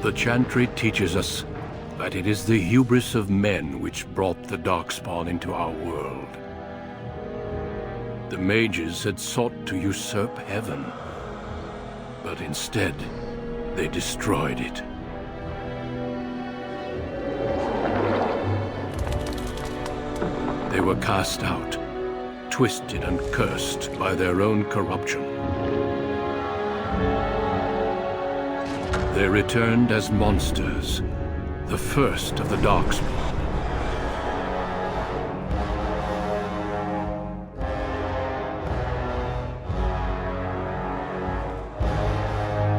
The Chantry teaches us that it is the hubris of men which brought the Darkspawn into our world. The mages had sought to usurp heaven, but instead, they destroyed it. They were cast out, twisted and cursed by their own corruption. They returned as monsters, the first of the Darkspawn.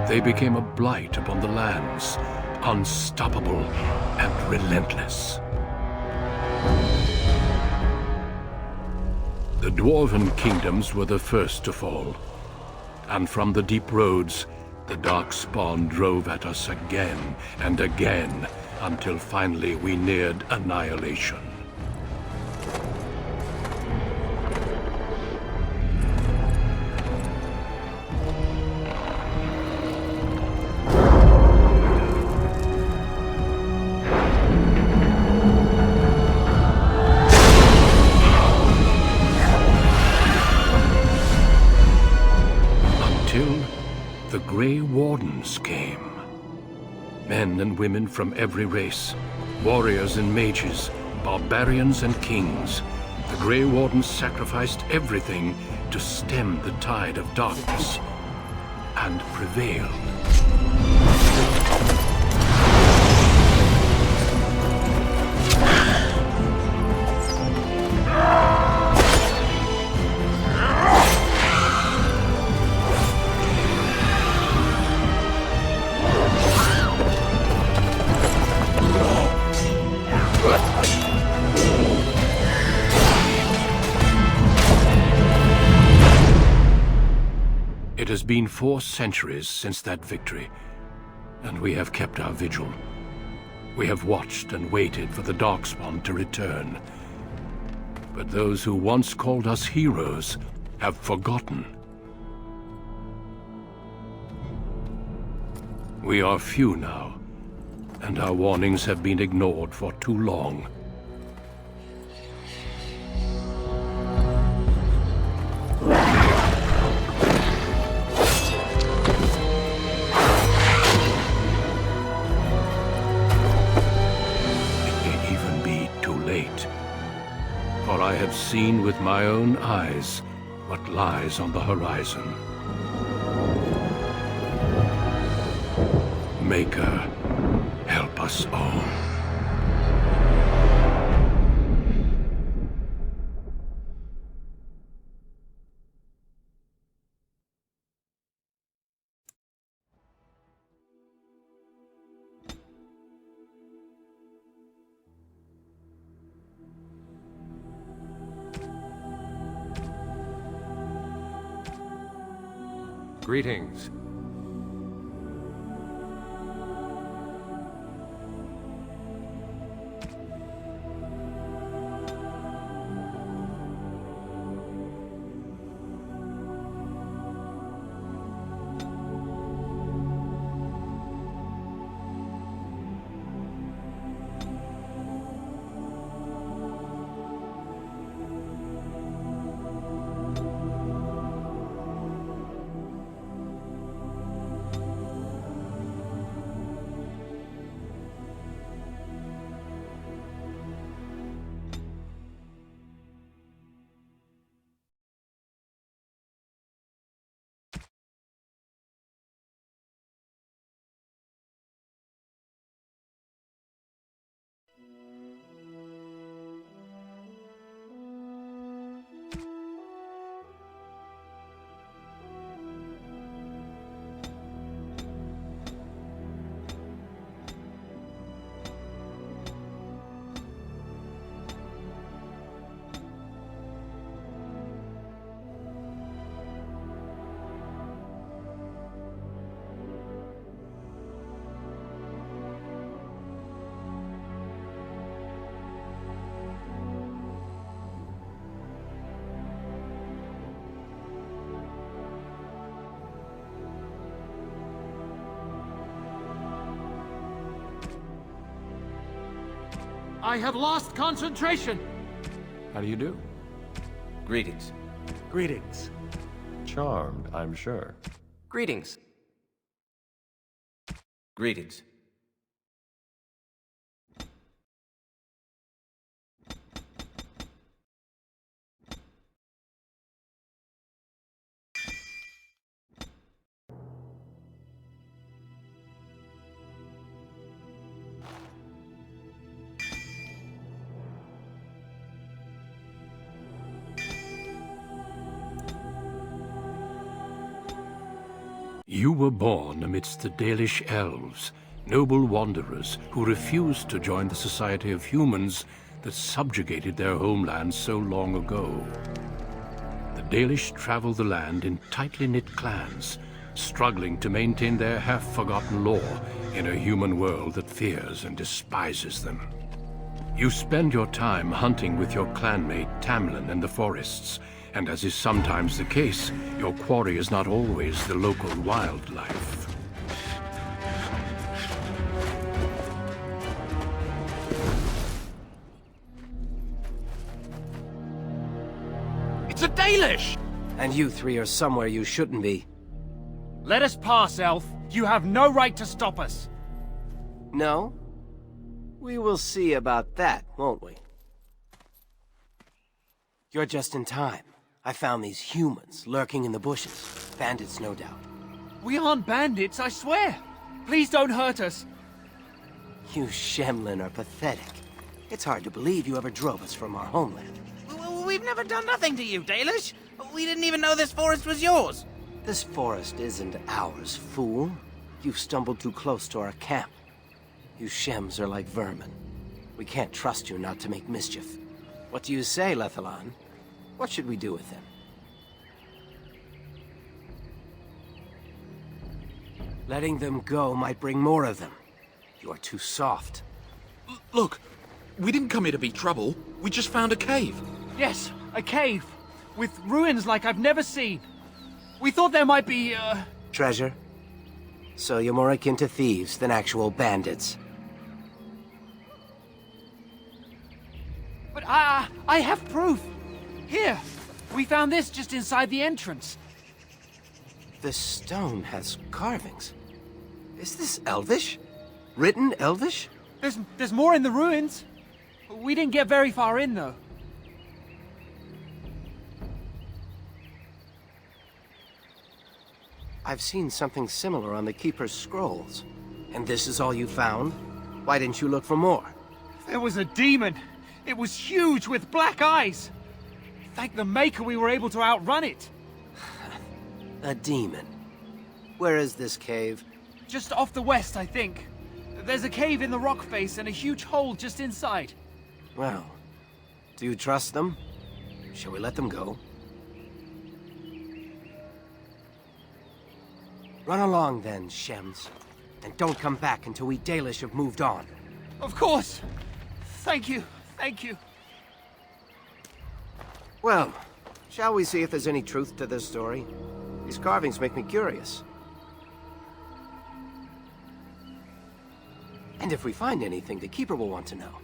They became a blight upon the lands, unstoppable and relentless. The Dwarven kingdoms were the first to fall, and from the deep roads, the Darkspawn drove at us again and again, until finally we neared annihilation. The Grey Wardens came. Men and women from every race, warriors and mages, barbarians and kings. The Grey Wardens sacrificed everything to stem the tide of darkness, and prevailed. It has been 4 centuries since that victory, and we have kept our vigil. We have watched and waited for the Darkspawn to return. But those who once called us heroes have forgotten. We are few now, and our warnings have been ignored for too long. For I have seen with my own eyes what lies on the horizon. Maker, help us all. Greetings. I have lost concentration! How do you do? Greetings. Greetings. Charmed, I'm sure. Greetings. Greetings. You were born amidst the Dalish Elves, noble wanderers who refused to join the society of humans that subjugated their homeland so long ago. The Dalish travel the land in tightly knit clans, struggling to maintain their half-forgotten lore in a human world that fears and despises them. You spend your time hunting with your clanmate Tamlin in the forests, and as is sometimes the case, your quarry is not always the local wildlife. It's a Dalish! And you three are somewhere you shouldn't be. Let us pass, Elf. You have no right to stop us. No? We will see about that, won't we? You're just in time. I found these humans lurking in the bushes. Bandits, no doubt. We aren't bandits, I swear. Please don't hurt us. You Shemlin are pathetic. It's hard to believe you ever drove us from our homeland. We've never done nothing to you, Dalish. We didn't even know this forest was yours. This forest isn't ours, fool. You've stumbled too close to our camp. You Shems are like vermin. We can't trust you not to make mischief. What do you say, Lethalon? What should we do with him? Letting them go might bring more of them. You are too soft. Look, we didn't come here to be trouble. We just found a cave. Yes, a cave. With ruins like I've never seen. We thought there might be, Treasure? So you're more akin to thieves than actual bandits. But I have proof. Here, we found this just inside the entrance. This stone has carvings. Is this Elvish? Written Elvish? There's more in the ruins. We didn't get very far in, though. I've seen something similar on the Keeper's scrolls. And this is all you found? Why didn't you look for more? There was a demon. It was huge with black eyes. Thank the Maker we were able to outrun it. A demon. Where is this cave? Just off the west, I think. There's a cave in the rock face and a huge hole just inside. Well, do you trust them? Shall we let them go? Run along then, Shems. And don't come back until we Dalish have moved on. Of course. Thank you. Thank you. Well, shall we see if there's any truth to this story? These carvings make me curious. And if we find anything, the Keeper will want to know.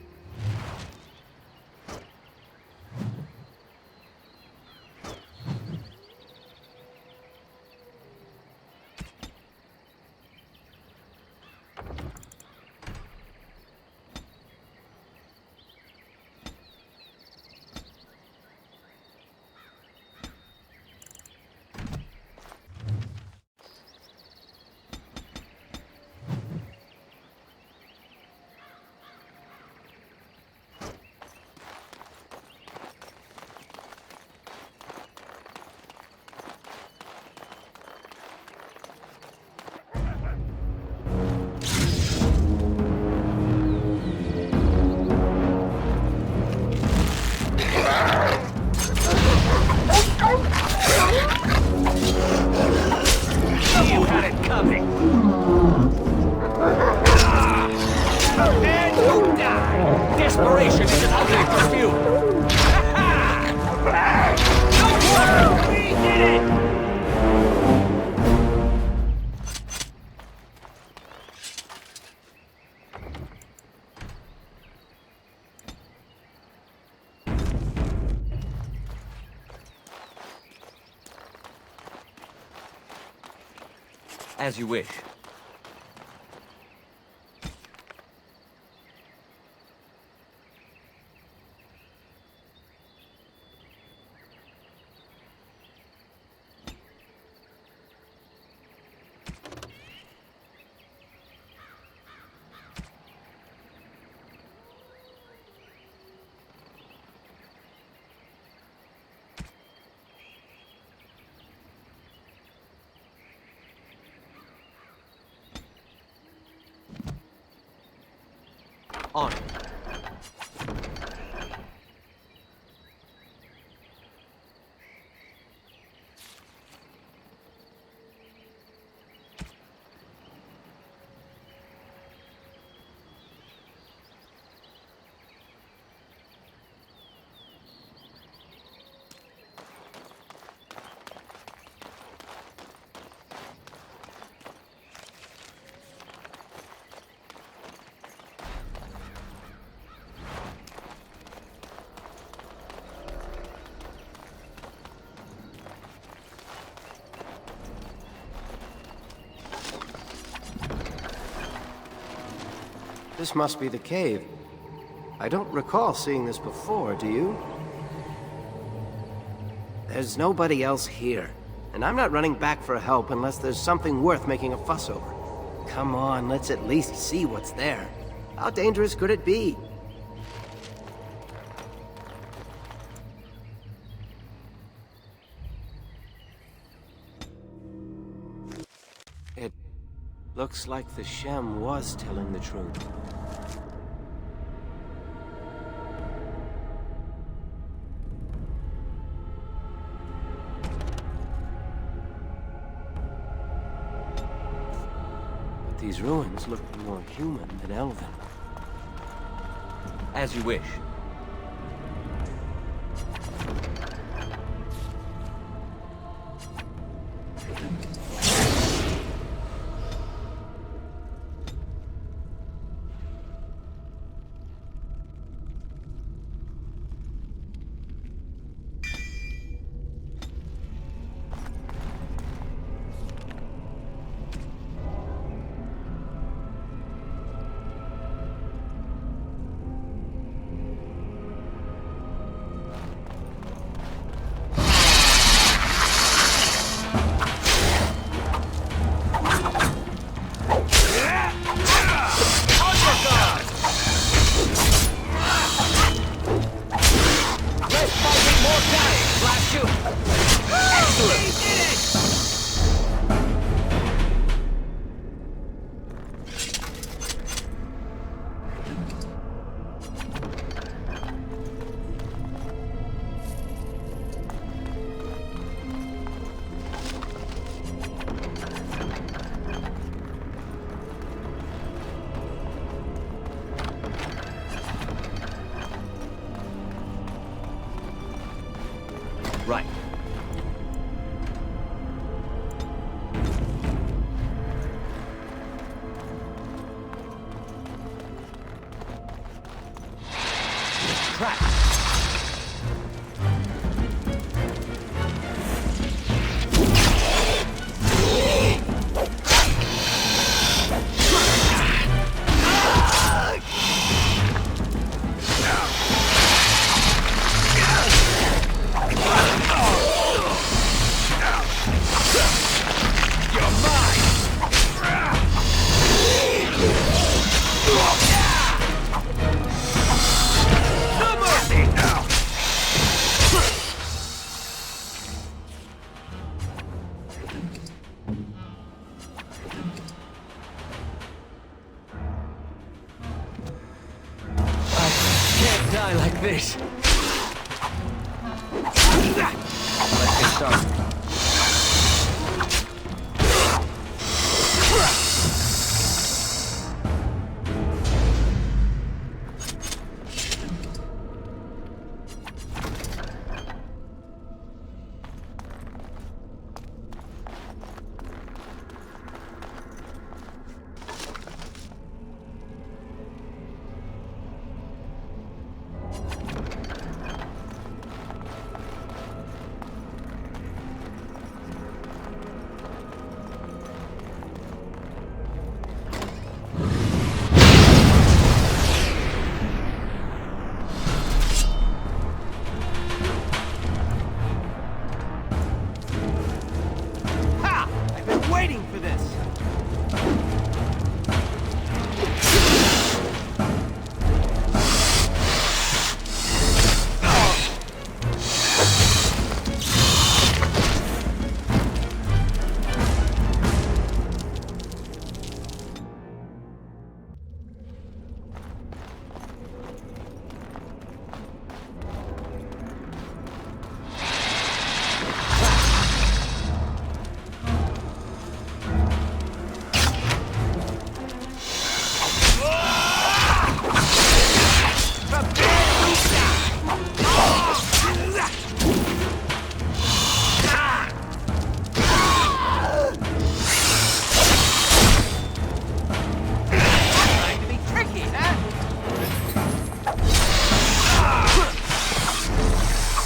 You had it coming. And you die. Desperation is an ugly perfume. Don't worry, we did it. As you wish. On. This must be the cave. I don't recall seeing this before, do you? There's nobody else here, and I'm not running back for help unless there's something worth making a fuss over. Come on, let's at least see what's there. How dangerous could it be? It looks like the Shem was telling the truth. These ruins look more human than elven. As you wish. Right. Track. Die like this. Let's get started.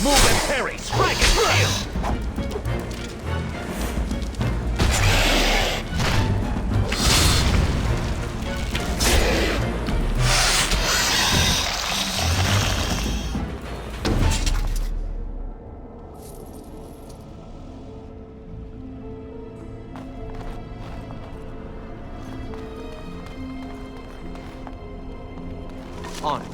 Move and parry! Strike and kill! On it.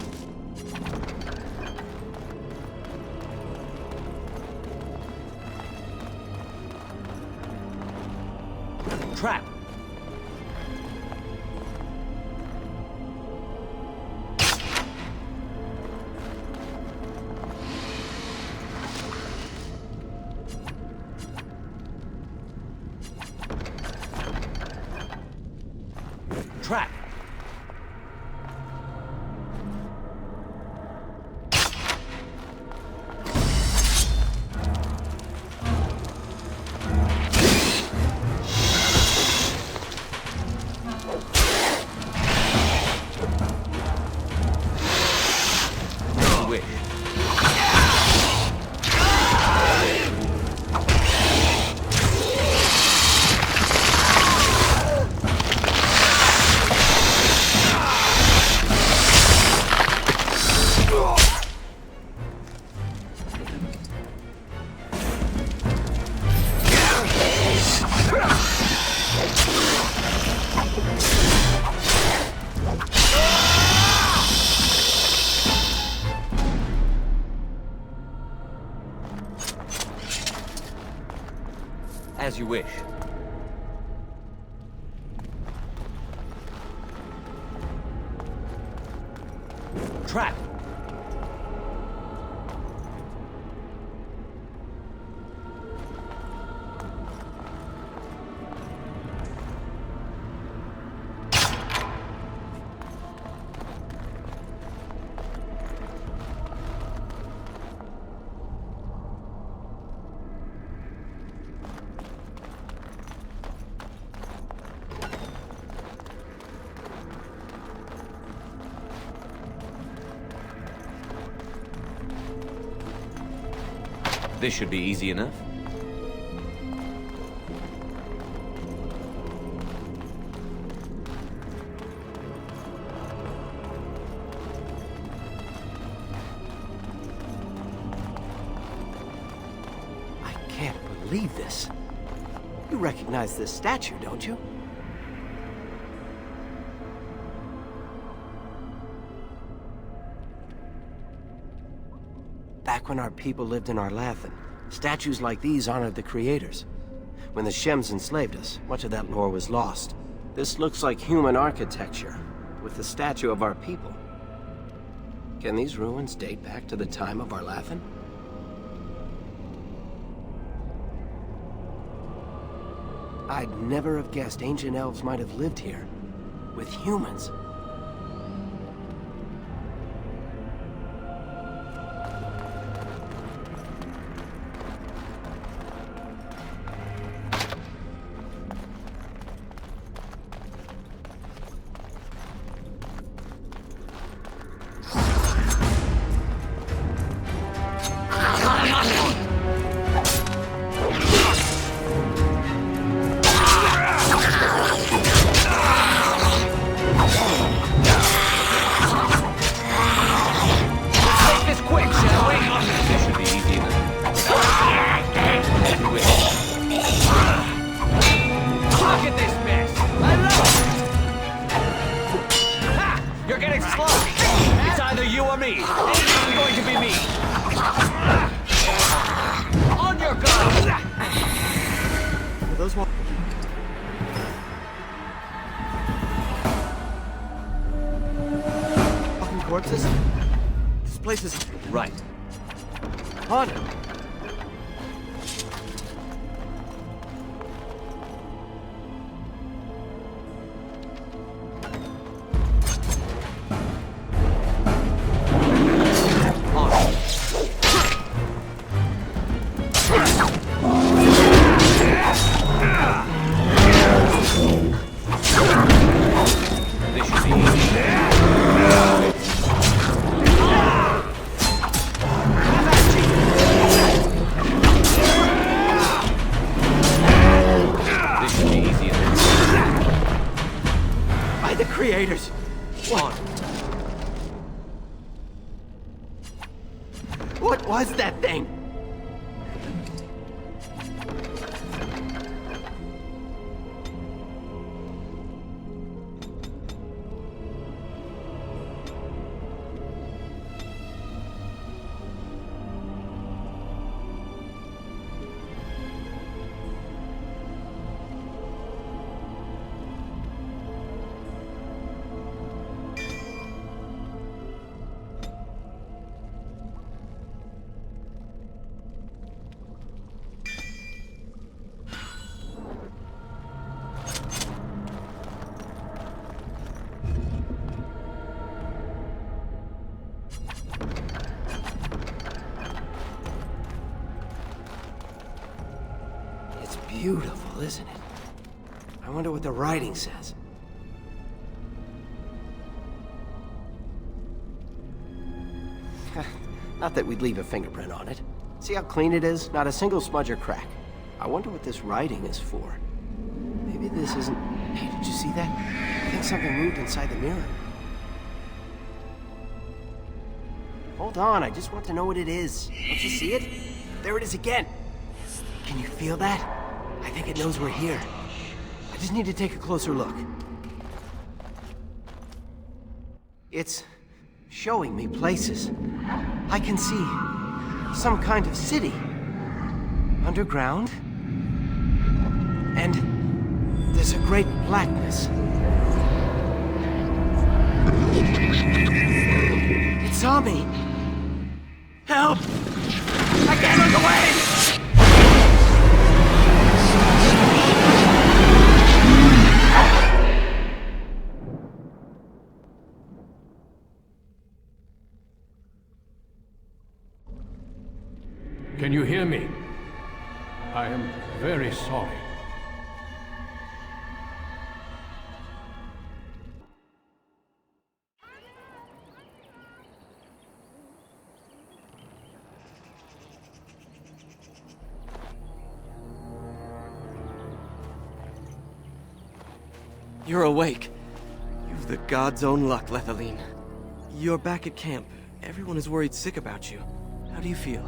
Trap. Trap. Wish. As you wish. Trap. This should be easy enough. I can't believe this. You recognize this statue, don't you? Back when our people lived in Arlathan, statues like these honored the creators. When the Shems enslaved us, much of that lore was lost. This looks like human architecture, with the statue of our people. Can these ruins date back to the time of Arlathan? I'd never have guessed ancient elves might have lived here, with humans. Corpses? This place is... Right. Haunted. This should be easy. On. What was that thing? Beautiful, isn't it? I wonder what the writing says. Not that we'd leave a fingerprint on it. See how clean it is? Not a single smudge or crack. I wonder what this writing is for. Maybe this isn't... Hey, did you see that? I think something moved inside the mirror. Hold on, I just want to know what it is. Don't you see it? There it is again. Can you feel that? I think it knows we're here. I just need to take a closer look. It's showing me places. I can see some kind of city. Underground. And there's a great blackness. It saw me. Help! I can't look away! Can you hear me? I am very sorry. You're awake. You've the god's own luck, Lethaline. You're back at camp. Everyone is worried sick about you. How do you feel?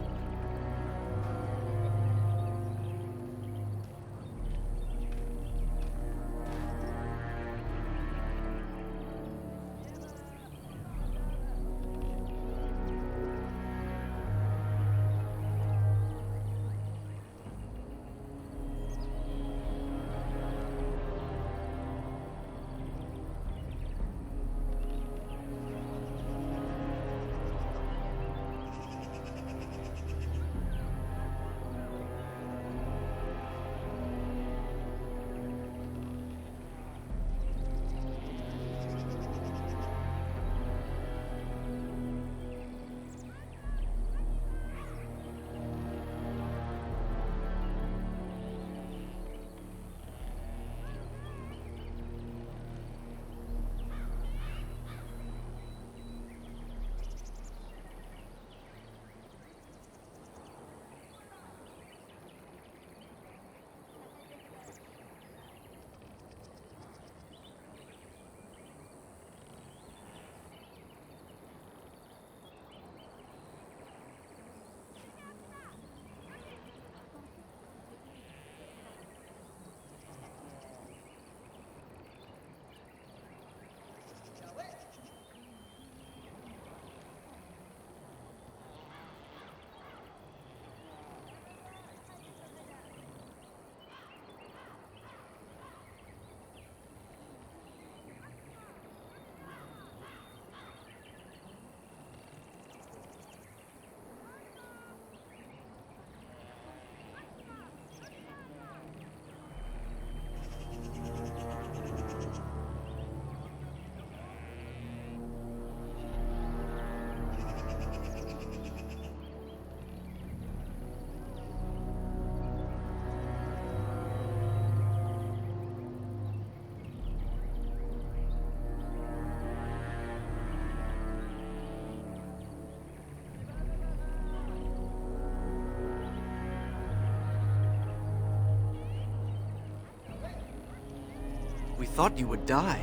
We thought you would die.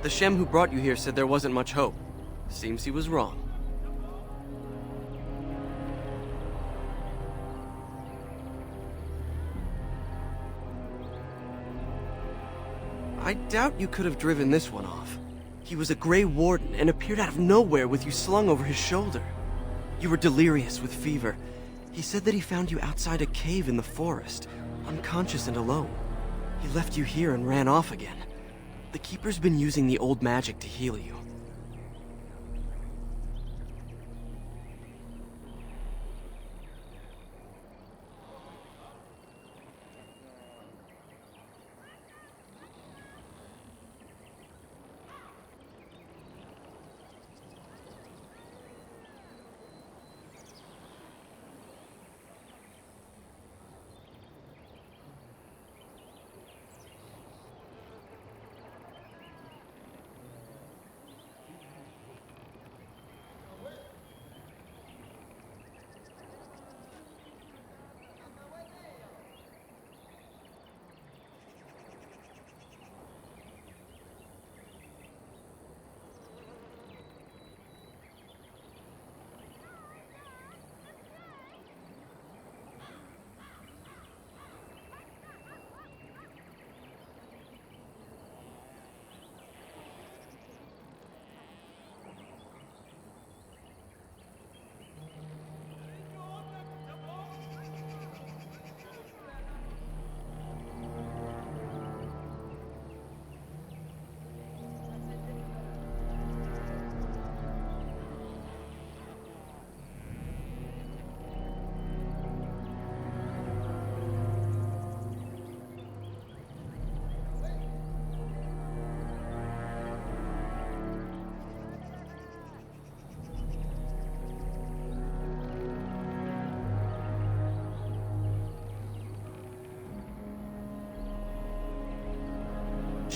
The Shem who brought you here said there wasn't much hope. Seems he was wrong. I doubt you could have driven this one off. He was a Grey Warden and appeared out of nowhere with you slung over his shoulder. You were delirious with fever. He said that he found you outside a cave in the forest, unconscious and alone. He left you here and ran off again. The Keeper's been using the old magic to heal you.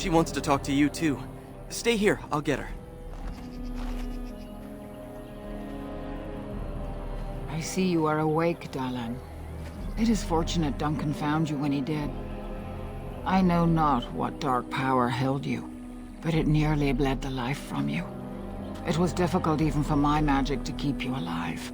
She wants to talk to you too. Stay here, I'll get her. I see you are awake, Dalan. It is fortunate Duncan found you when he did. I know not what dark power held you, but it nearly bled the life from you. It was difficult even for my magic to keep you alive.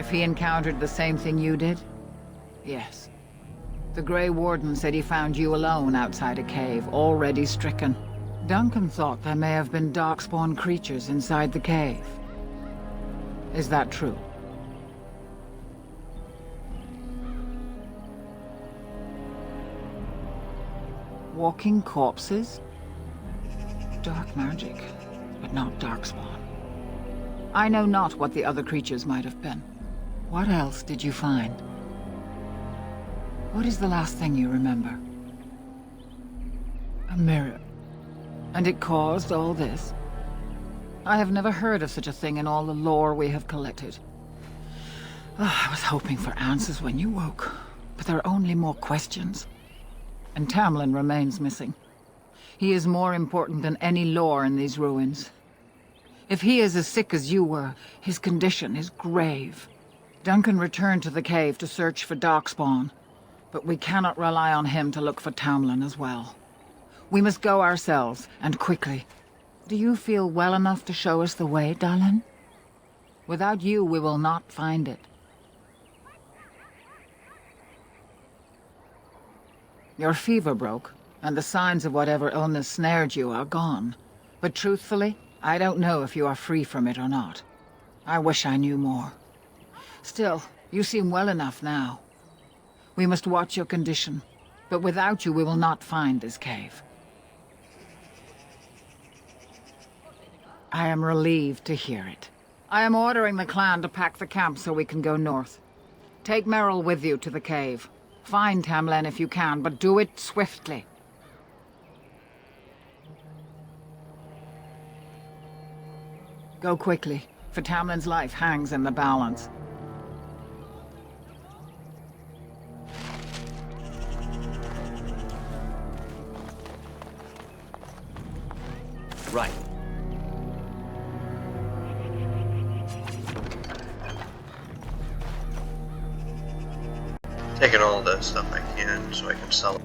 If he encountered the same thing you did? Yes. The Grey Warden said he found you alone outside a cave, already stricken. Duncan thought there may have been darkspawn creatures inside the cave. Is that true? Walking corpses? Dark magic, but not darkspawn. I know not what the other creatures might have been. What else did you find? What is the last thing you remember? A mirror. And it caused all this? I have never heard of such a thing in all the lore we have collected. I was hoping for answers when you woke. but there are only more questions. And Tamlin remains missing. He is more important than any lore in these ruins. If he is as sick as you were, his condition is grave. Duncan returned to the cave to search for Darkspawn, but we cannot rely on him to look for Tamlin as well. We must go ourselves, and quickly. Do you feel well enough to show us the way, Dallin? Without you, we will not find it. Your fever broke, and the signs of whatever illness snared you are gone. But truthfully, I don't know if you are free from it or not. I wish I knew more. Still, you seem well enough now. We must watch your condition, but without you we will not find this cave. I am relieved to hear it. I am ordering the clan to pack the camp so we can go north. Take Merrill with you to the cave. Find Tamlin if you can, but do it swiftly. Go quickly, for Tamlin's life hangs in the balance. Right. Taking all the stuff I can so I can sell it.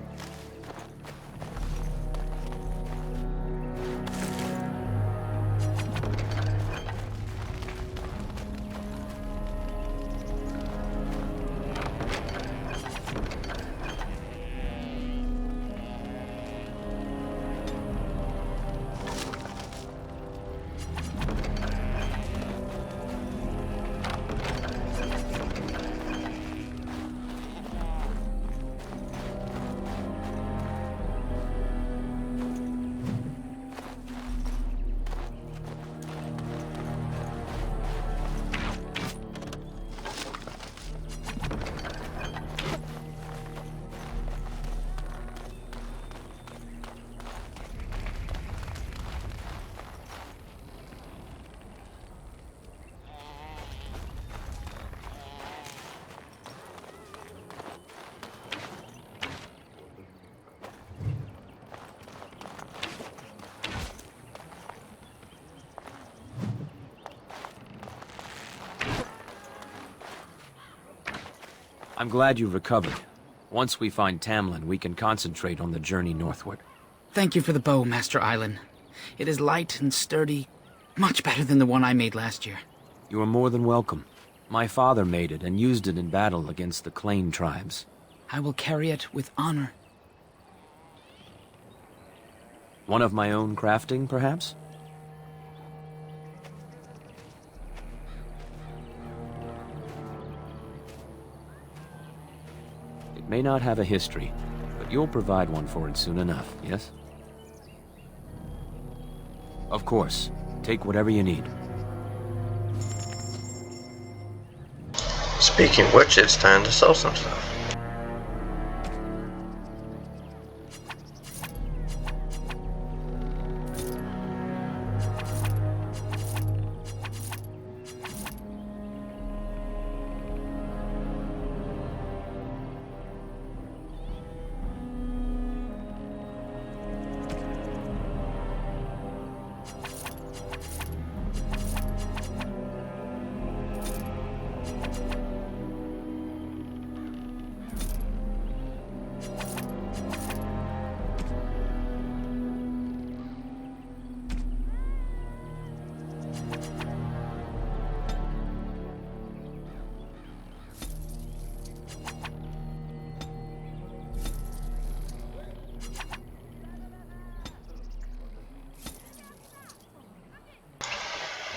I'm glad you've recovered. Once we find Tamlin, we can concentrate on the journey northward. Thank you for the bow, Master Island. It is light and sturdy, much better than the one I made last year. You are more than welcome. My father made it and used it in battle against the Claim tribes. I will carry it with honor. One of my own crafting, perhaps? It may not have a history, but you'll provide one for it soon enough, yes? Of course. Take whatever you need. Speaking of which, it's time to sell some stuff.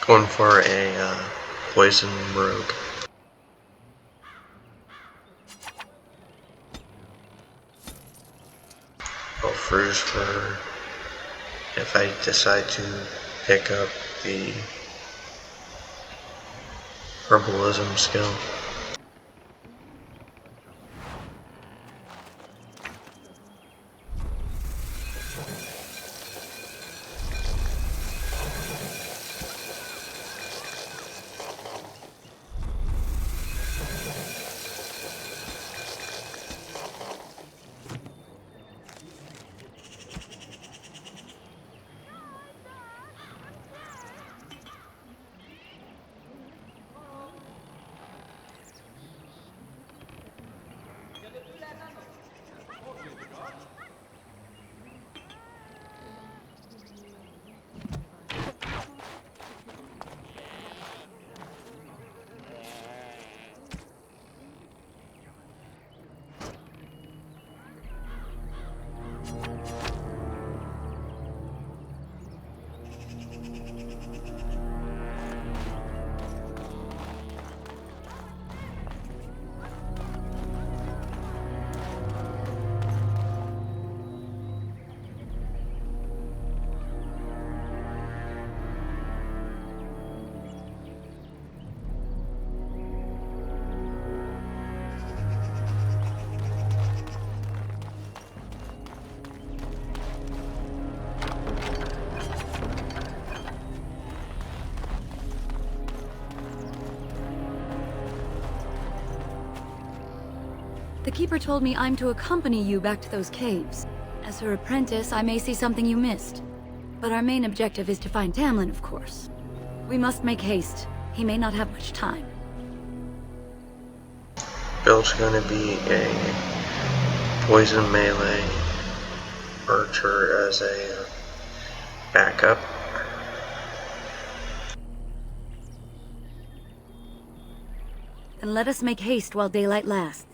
Going for a poison rogue. Go first for if I decide to pick up the herbalism skill. The Keeper told me I'm to accompany you back to those caves. As her apprentice, I may see something you missed. But our main objective is to find Tamlin, of course. We must make haste. He may not have much time. Bill's gonna be a poison melee archer as a backup. Then let us make haste while daylight lasts.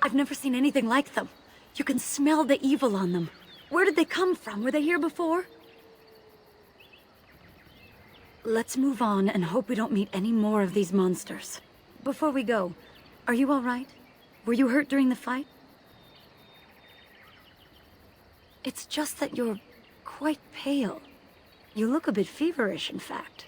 I've never seen anything like them. You can smell the evil on them. Where did they come from? Were they here before? Let's move on and hope we don't meet any more of these monsters. Before we go, are you all right? Were you hurt during the fight? It's just that you're quite pale. You look a bit feverish, in fact.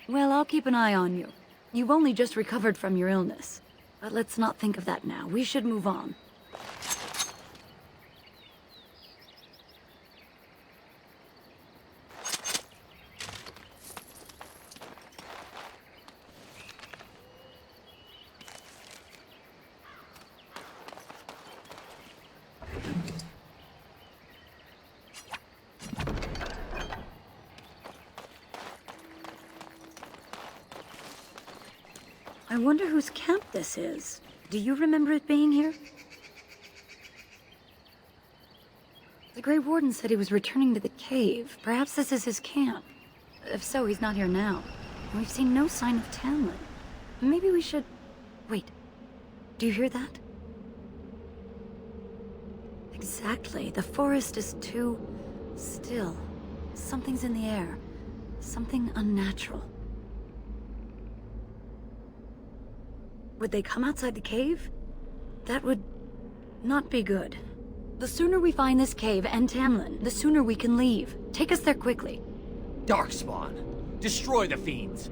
Well, I'll keep an eye on you. You've only just recovered from your illness. But let's not think of that now. We should move on. I wonder whose camp this is. Do you remember it being here? The Grey Warden said he was returning to the cave. Perhaps this is his camp. If so, he's not here now. And we've seen no sign of Tamlin. Maybe we should... Wait. Do you hear that? Exactly. The forest is too... still. Something's in the air. Something unnatural. Would they come outside the cave? That would not be good. The sooner we find this cave and Tamlin, the sooner we can leave. Take us there quickly. Darkspawn. Destroy the fiends.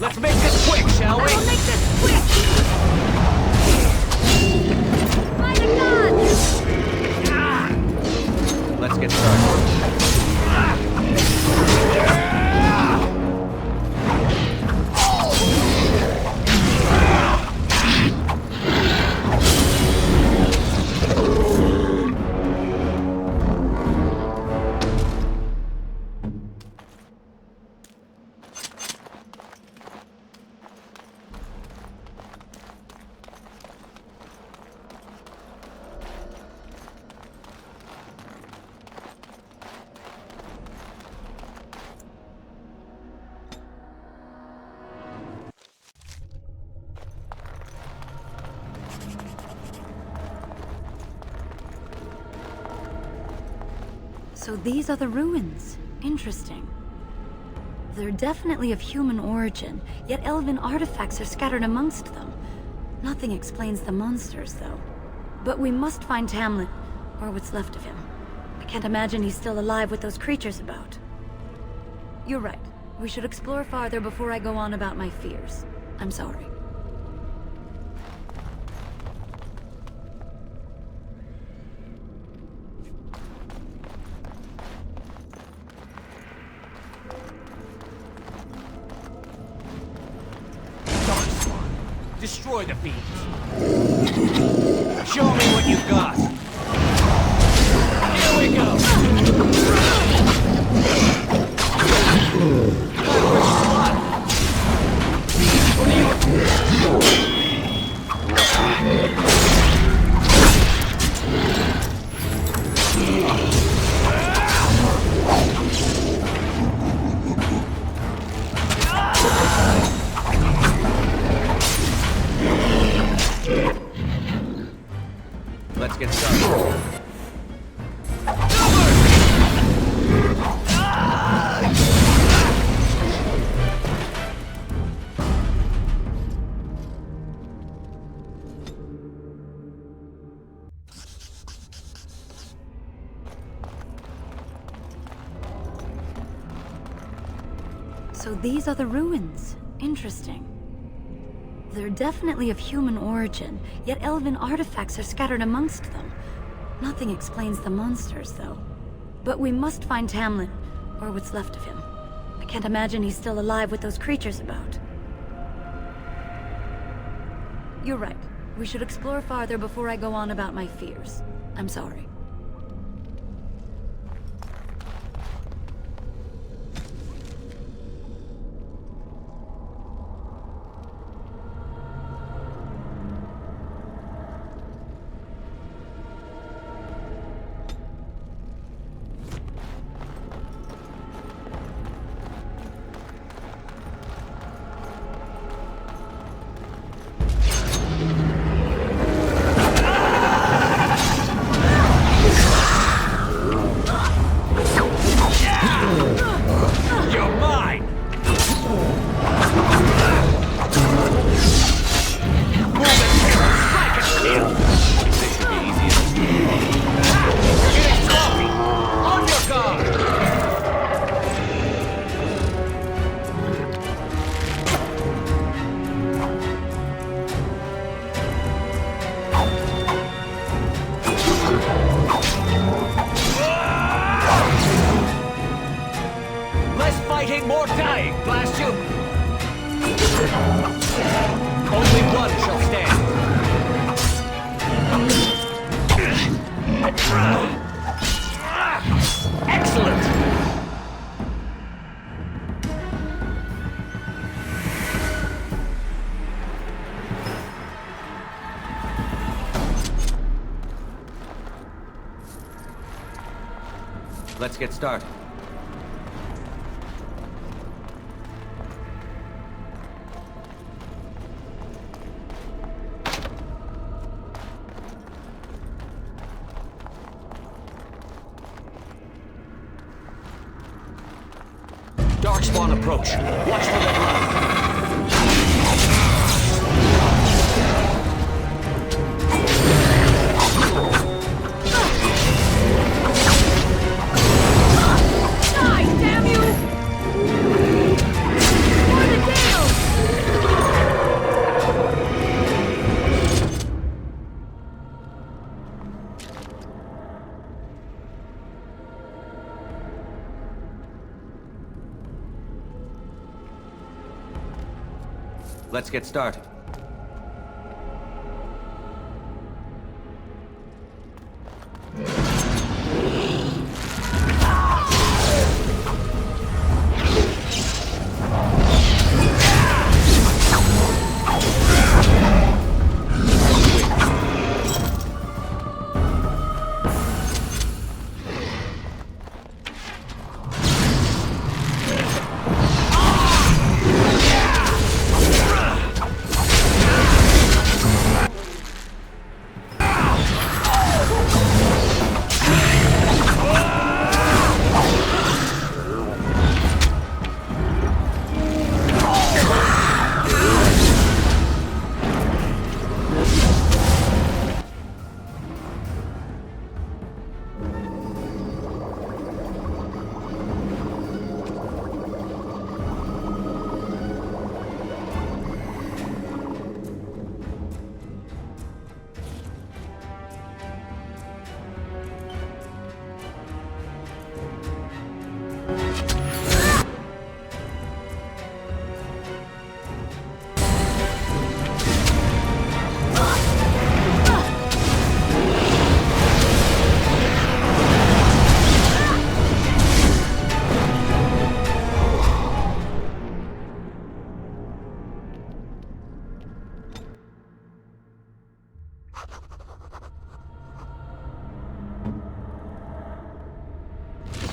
Let's make this quick, shall we? We'll make this quick! By the gods! Let's get started. So these are the ruins. Interesting. They're definitely of human origin, yet elven artifacts are scattered amongst them. Nothing explains the monsters, though. But we must find Tamlin, or what's left of him. I can't imagine he's still alive with those creatures about. You're right. We should explore farther before I go on about my fears. I'm sorry. Destroy the fiends. Show me what you've got. Here we go. Let's get started. So these are the ruins. Interesting. They're definitely of human origin, yet elven artifacts are scattered amongst them. Nothing explains the monsters, though. But we must find Tamlin, or what's left of him. I can't imagine he's still alive with those creatures about. You're right. We should explore farther before I go on about my fears. I'm sorry. More dying, blast you! Only one shall stand. Excellent! Let's get started. Darkspawn approach. Watch for the blood. Die, damn you! For the tail! Let's get started.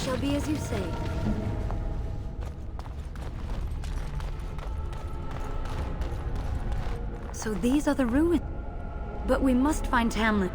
shall be as you say. So these are the ruins. But we must find Tamlin.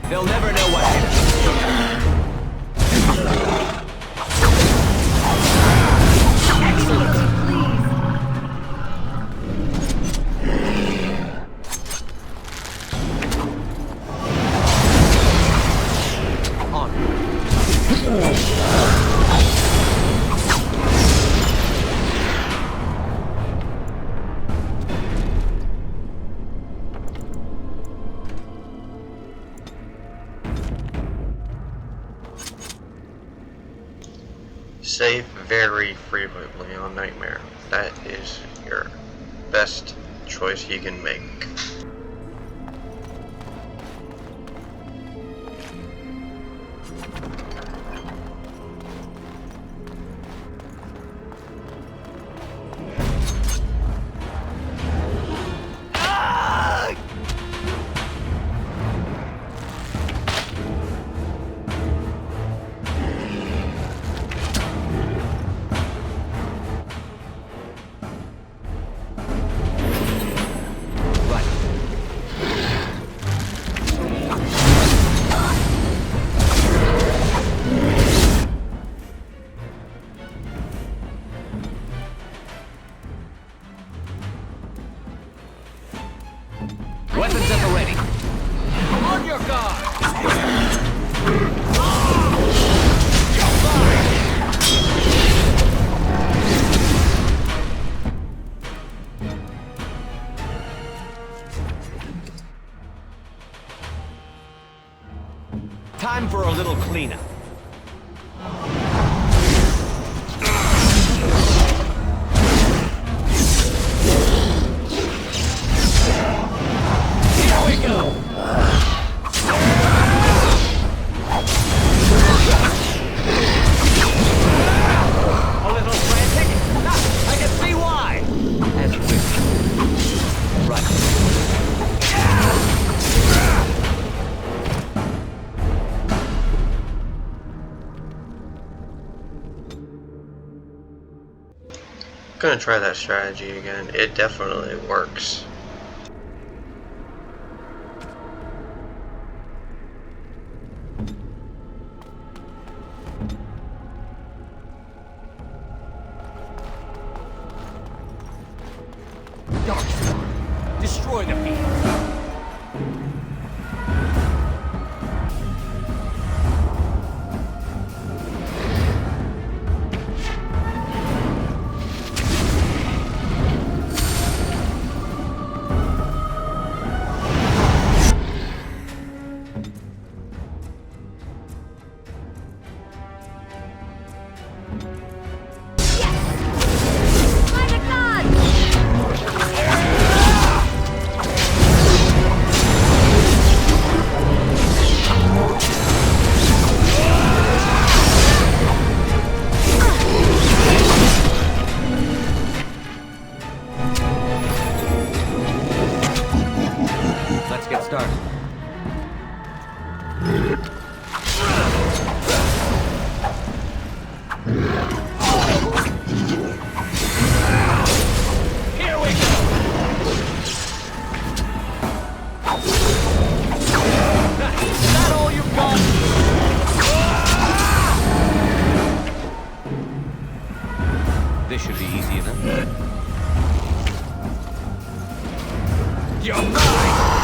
They'll never know what hit us. Save very frequently on Nightmare. That is your best choice you can make. Weapons at the ready. On your guard! Time for a little cleanup. Gonna try that strategy again. It definitely works. Darkspawn, destroy the fiends. started. Here we go! Is that all you've got? This should be easy enough. You're mine!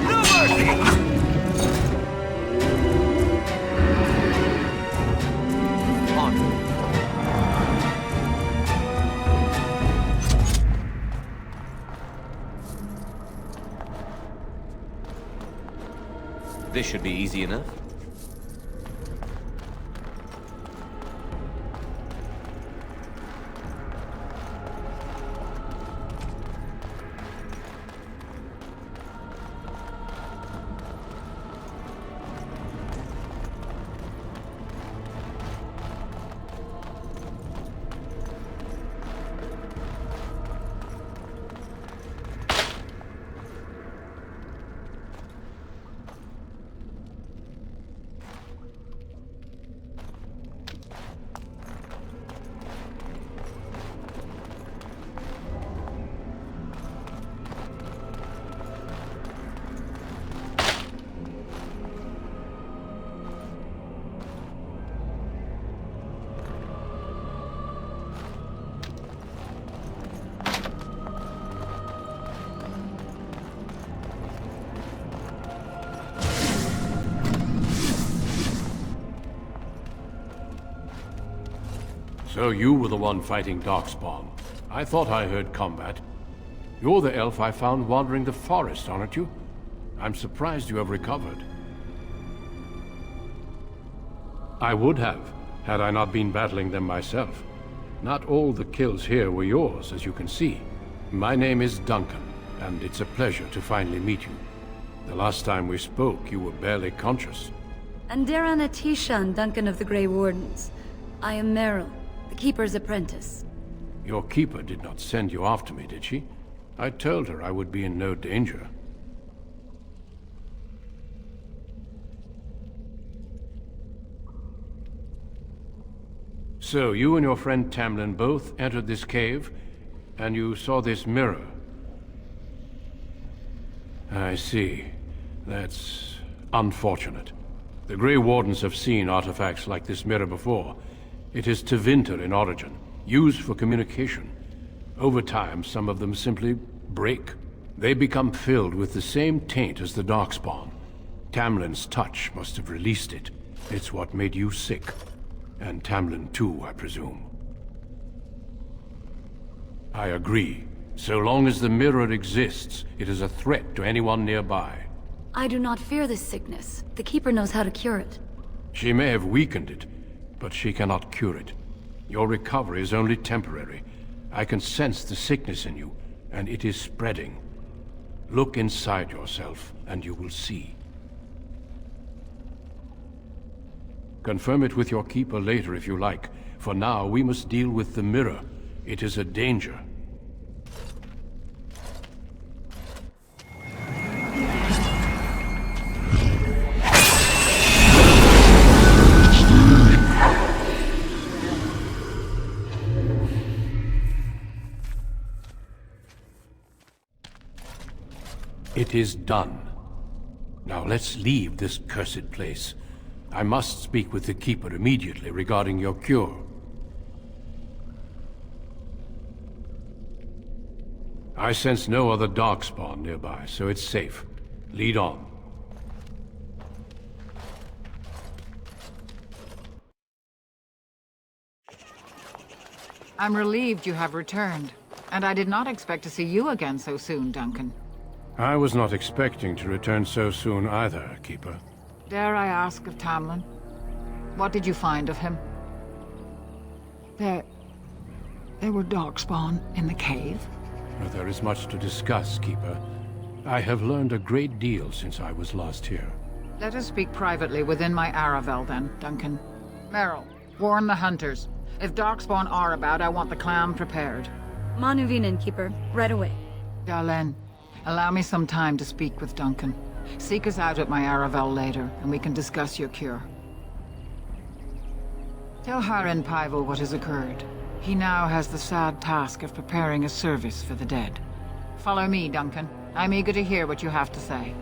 No mercy! On. This should be easy enough. So you were the one fighting Darkspawn. I thought I heard combat. You're the elf I found wandering the forest, aren't you? I'm surprised you have recovered. I would have, had I not been battling them myself. Not all the kills here were yours, as you can see. My name is Duncan, and it's a pleasure to finally meet you. The last time we spoke, you were barely conscious. Andarana Tishan, Duncan of the Grey Wardens. I am Meryl, the Keeper's apprentice. Your keeper did not send you after me, did she? I told her I would be in no danger. So, you and your friend Tamlin both entered this cave, and you saw this mirror. I see. That's unfortunate. The Grey Wardens have seen artifacts like this mirror before. It is Tevinter in origin, used for communication. Over time, some of them simply break. They become filled with the same taint as the Darkspawn. Tamlin's touch must have released it. It's what made you sick. And Tamlin too, I presume. I agree. So long as the mirror exists, it is a threat to anyone nearby. I do not fear this sickness. The Keeper knows how to cure it. She may have weakened it, but she cannot cure it. Your recovery is only temporary. I can sense the sickness in you, and it is spreading. Look inside yourself, and you will see. Confirm it with your keeper later if you like. For now, we must deal with the mirror. It is a danger. It is done. Now let's leave this cursed place. I must speak with the Keeper immediately regarding your cure. I sense no other Darkspawn nearby, so it's safe. Lead on. I'm relieved you have returned, and I did not expect to see you again so soon, Duncan. I was not expecting to return so soon either, Keeper. Dare I ask of Tamlin? What did you find of him? There were Darkspawn in the cave. There is much to discuss, Keeper. I have learned a great deal since I was last here. Let us speak privately within my Aravel then, Duncan. Merrill, warn the hunters. If Darkspawn are about, I want the clam prepared. Manuvin, Innkeeper. Right away. Dalen, allow me some time to speak with Duncan. Seek us out at my Aravel later, and we can discuss your cure. Tell Harin Paival what has occurred. He now has the sad task of preparing a service for the dead. Follow me, Duncan. I'm eager to hear what you have to say.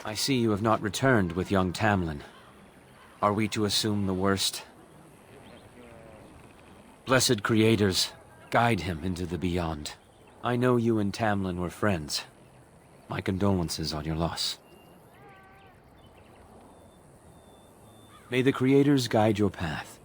I see you have not returned with young Tamlin. Are we to assume the worst? Blessed creators, guide him into the beyond. I know you and Tamlin were friends. My condolences on your loss. May the creators guide your path.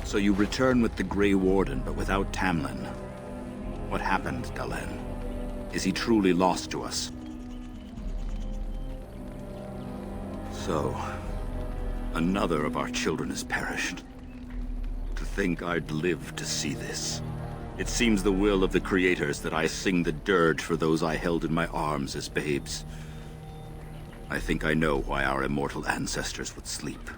So you return with the Grey Warden, but without Tamlin. What happened, Dalen? Is he truly lost to us? So, another of our children has perished. To think I'd live to see this. It seems the will of the creators that I sing the dirge for those I held in my arms as babes. I think I know why our immortal ancestors would sleep.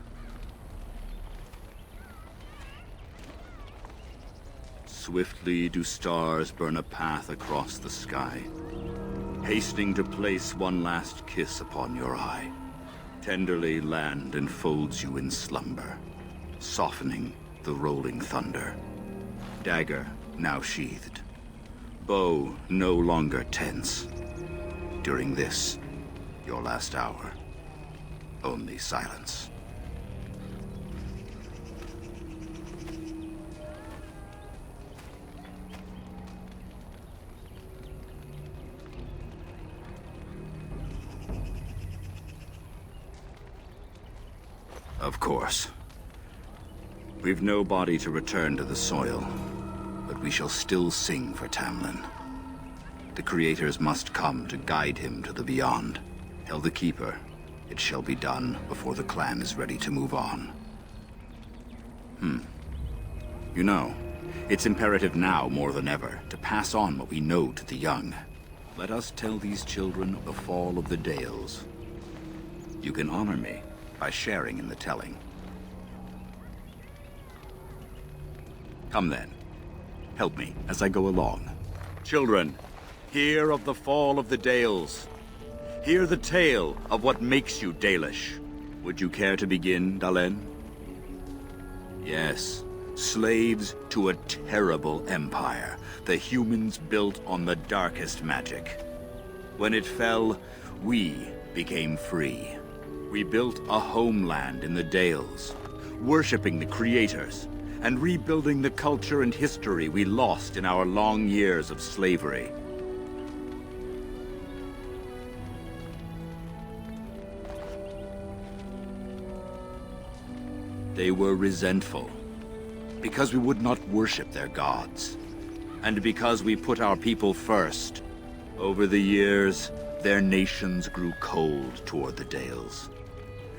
Swiftly do stars burn a path across the sky, hastening to place one last kiss upon your eye. Tenderly land enfolds you in slumber, softening the rolling thunder. Dagger now sheathed, bow no longer tense. During this, your last hour, only silence. Of course. We've no body to return to the soil, but we shall still sing for Tamlin. The creators must come to guide him to the beyond. Tell the Keeper, it shall be done before the clan is ready to move on. You know, it's imperative now more than ever to pass on what we know to the young. Let us tell these children of the fall of the Dales. You can honor me by sharing in the telling. Come then, help me as I go along. Children, hear of the fall of the Dales. Hear the tale of what makes you Dalish. Would you care to begin, Dalen? Yes, slaves to a terrible empire, the humans built on the darkest magic. When it fell, we became free. We built a homeland in the Dales, worshipping the creators, and rebuilding the culture and history we lost in our long years of slavery. They were resentful, because we would not worship their gods, and because we put our people first. Over the years, their nations grew cold toward the Dales.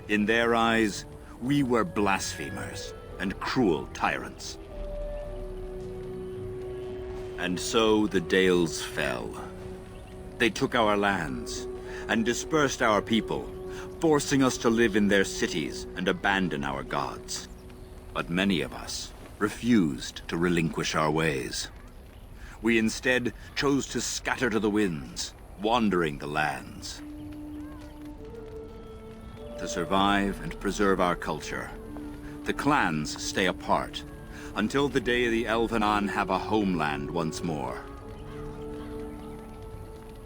In their eyes, we were blasphemers and cruel tyrants. And so the Dales fell. They took our lands and dispersed our people, forcing us to live in their cities and abandon our gods. But many of us refused to relinquish our ways. We instead chose to scatter to the winds, wandering the lands. To survive and preserve our culture, the clans stay apart until the day the Elvenan have a homeland once more.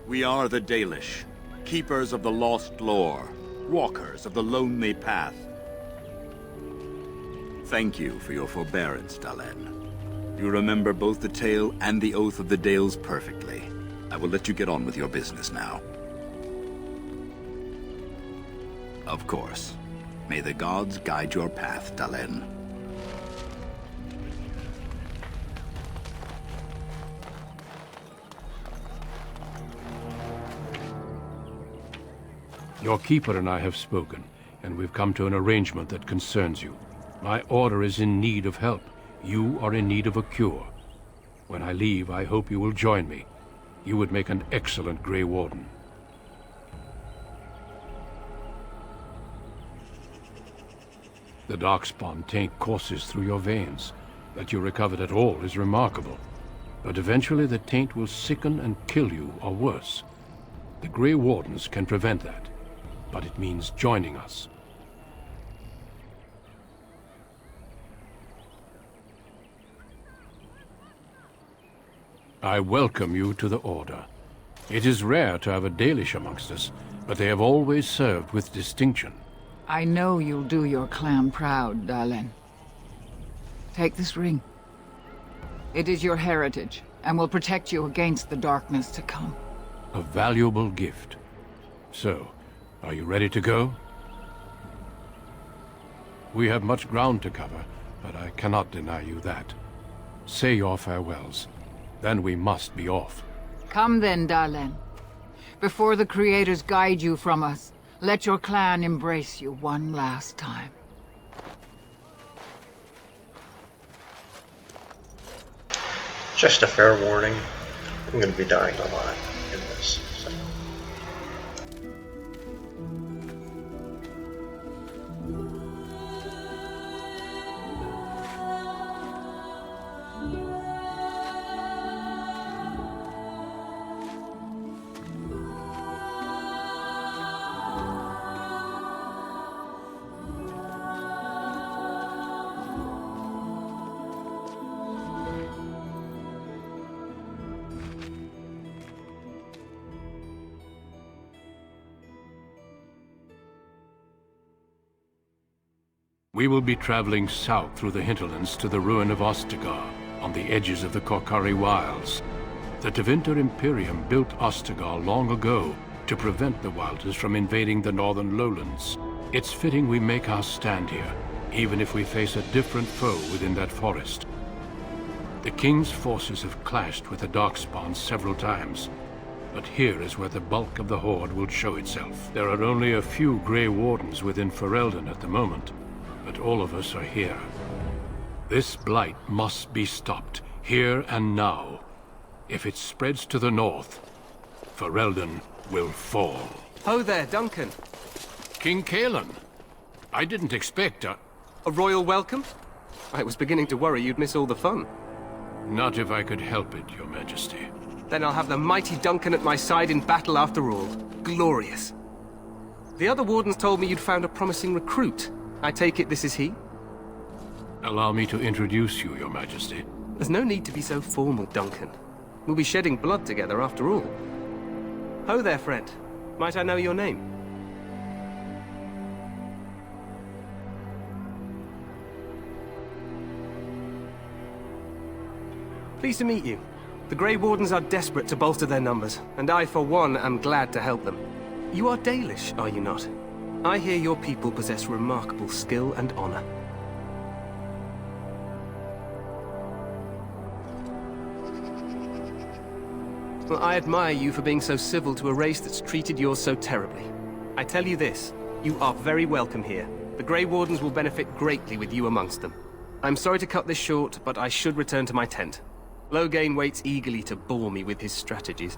We are the Dalish, keepers of the lost lore, walkers of the lonely path. Thank you for your forbearance, Dalen. You remember both the tale and the Oath of the Dales perfectly. I will let you get on with your business now. Of course. May the gods guide your path, Dalen. Your keeper and I have spoken, and we've come to an arrangement that concerns you. My order is in need of help. You are in need of a cure. When I leave, I hope you will join me. You would make an excellent Grey Warden. The Darkspawn taint courses through your veins. That you recovered at all is remarkable. But eventually the taint will sicken and kill you, or worse. The Grey Wardens can prevent that, but it means joining us. I welcome you to the Order. It is rare to have a Dalish amongst us, but they have always served with distinction. I know you'll do your clan proud, Dalen. Take this ring. It is your heritage, and will protect you against the darkness to come. A valuable gift. So, are you ready to go? We have much ground to cover, but I cannot deny you that. Say your farewells. Then we must be off. Come then, Dalen. Before the creators guide you from us, let your clan embrace you one last time. Just a fair warning, I'm going to be dying a lot in this. So. We will be traveling south through the hinterlands to the ruin of Ostagar, on the edges of the Korkari Wilds. The Tevinter Imperium built Ostagar long ago to prevent the Wilders from invading the northern lowlands. It's fitting we make our stand here, even if we face a different foe within that forest. The King's forces have clashed with the Darkspawn several times, but here is where the bulk of the Horde will show itself. There are only a few Grey Wardens within Ferelden at the moment, but all of us are here. This blight must be stopped, here and now. If it spreads to the north, Ferelden will fall. Ho there, Duncan. King Kalen. I didn't expect a royal welcome? I was beginning to worry you'd miss all the fun. Not if I could help it, Your Majesty. Then I'll have the mighty Duncan at my side in battle after all. Glorious. The other wardens told me you'd found a promising recruit. I take it this is he? Allow me to introduce you, Your Majesty. There's no need to be so formal, Duncan. We'll be shedding blood together after all. Ho there, friend. Might I know your name? Pleased to meet you. The Grey Wardens are desperate to bolster their numbers, and I, for one, am glad to help them. You are Dalish, are you not? I hear your people possess remarkable skill and honor. Well, I admire you for being so civil to a race that's treated yours so terribly. I tell you this, you are very welcome here. The Grey Wardens will benefit greatly with you amongst them. I'm sorry to cut this short, but I should return to my tent. Loghain waits eagerly to bore me with his strategies.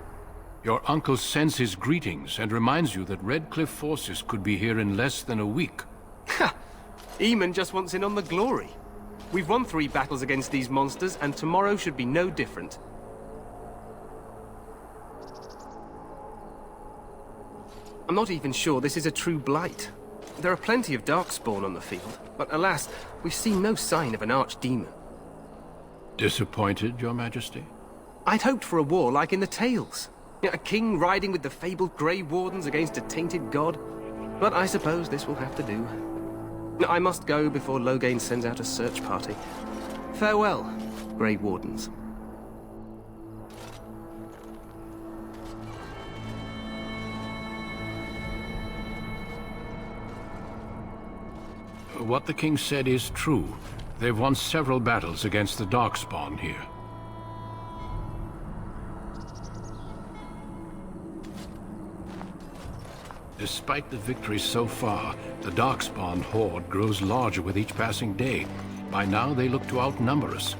Your uncle sends his greetings and reminds you that Redcliffe forces could be here in less than a week. Ha! Eamon just wants in on the glory. We've won 3 battles against these monsters, and tomorrow should be no different. I'm not even sure this is a true blight. There are plenty of Darkspawn on the field, but alas, we've seen no sign of an archdemon. Disappointed, Your Majesty? I'd hoped for a war like in the tales. A king riding with the fabled Grey Wardens against a tainted god. But I suppose this will have to do. I must go before Loghain sends out a search party. Farewell, Grey Wardens. What the king said is true. They've won several battles against the Darkspawn here. Despite the victories so far, the Darkspawn horde grows larger with each passing day. By now, they look to outnumber us.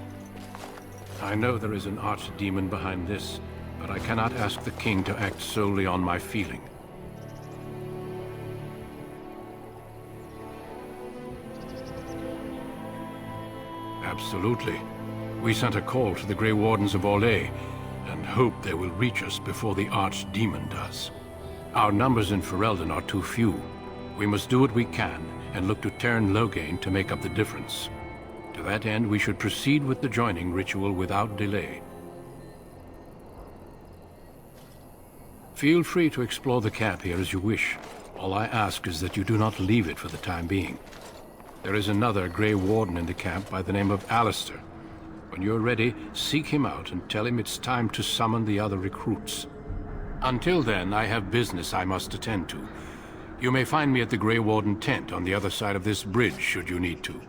I know there is an archdemon behind this, but I cannot ask the king to act solely on my feeling. Absolutely. We sent a call to the Grey Wardens of Orlais, and hope they will reach us before the archdemon does. Our numbers in Ferelden are too few. We must do what we can, and look to Teyrn Loghain to make up the difference. To that end, we should proceed with the joining ritual without delay. Feel free to explore the camp here as you wish. All I ask is that you do not leave it for the time being. There is another Grey Warden in the camp by the name of Alistair. When you're ready, seek him out and tell him it's time to summon the other recruits. Until then, I have business I must attend to. You may find me at the Grey Warden tent on the other side of this bridge, should you need to.